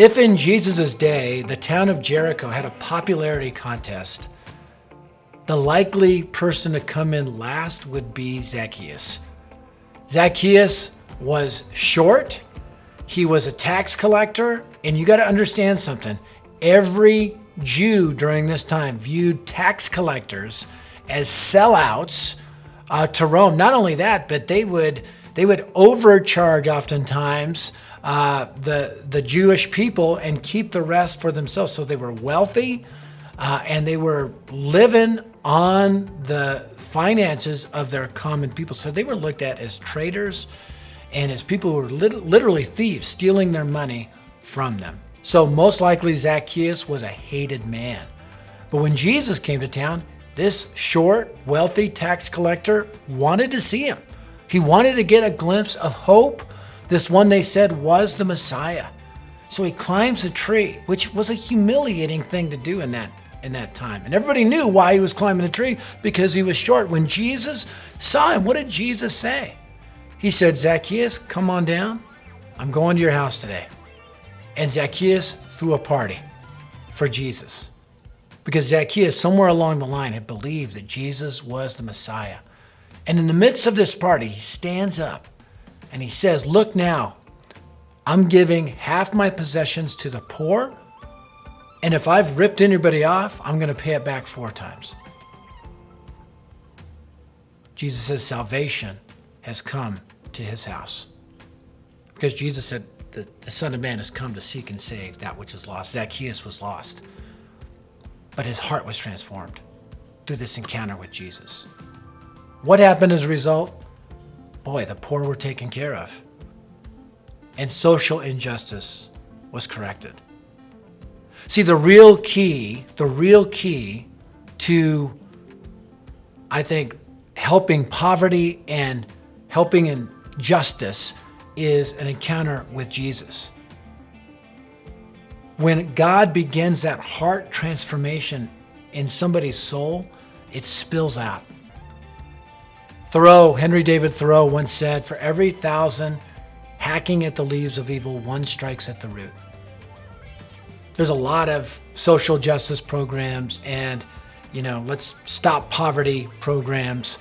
If in Jesus' day, the town of Jericho had a popularity contest, the likely person to come in last would be Zacchaeus. Zacchaeus was short, he was a tax collector, and you got to understand something. Every Jew during this time viewed tax collectors as sellouts to Rome. Not only that, but they would overcharge oftentimes the Jewish people and keep the rest for themselves. So they were wealthy and they were living on the finances of their common people. So they were looked at as traitors and as people who were literally thieves, stealing their money from them. So most likely Zacchaeus was a hated man. But when Jesus came to town, this short, wealthy tax collector wanted to see him. He wanted to get a glimpse of hope, this one they said was the Messiah. So he climbs a tree, which was a humiliating thing to do in that time. And everybody knew why he was climbing the tree, because he was short. When Jesus saw him, what did Jesus say? He said, Zacchaeus, come on down. I'm going to your house today. And Zacchaeus threw a party for Jesus, because Zacchaeus, somewhere along the line, had believed that Jesus was the Messiah. And in the midst of this party, he stands up and he says, look now, I'm giving half my possessions to the poor. And if I've ripped anybody off, I'm going to pay it back 4 times. Jesus says salvation has come to his house. Because Jesus said the Son of Man has come to seek and save that which is lost. Zacchaeus was lost, but his heart was transformed through this encounter with Jesus. What happened as a result? Boy, the poor were taken care of. And social injustice was corrected. See, the real key to, I think, helping poverty and helping in justice is an encounter with Jesus. When God begins that heart transformation in somebody's soul, it spills out. Henry David Thoreau once said, for every 1,000 hacking at the leaves of evil, 1 strikes at the root. There's a lot of social justice programs and, let's stop poverty programs.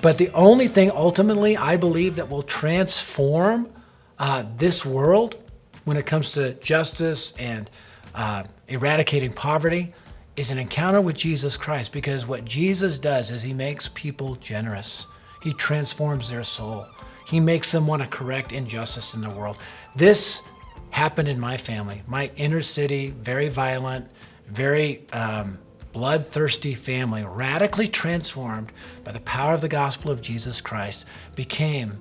But the only thing ultimately I believe that will transform this world when it comes to justice and eradicating poverty is an encounter with Jesus Christ, because what Jesus does is he makes people generous. He transforms their soul. He makes them want to correct injustice in the world. This happened in my family. My inner city, very violent, very bloodthirsty family, radically transformed by the power of the gospel of Jesus Christ, became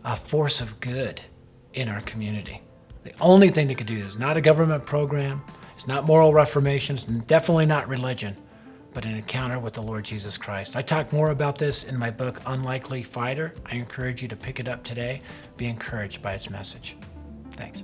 a force of good in our community. The only thing they could do is not a government program. It's not moral reformation. It's definitely not religion, but an encounter with the Lord Jesus Christ. I talk more about this in my book, Unlikely Fighter. I encourage you to pick it up today. Be encouraged by its message. Thanks.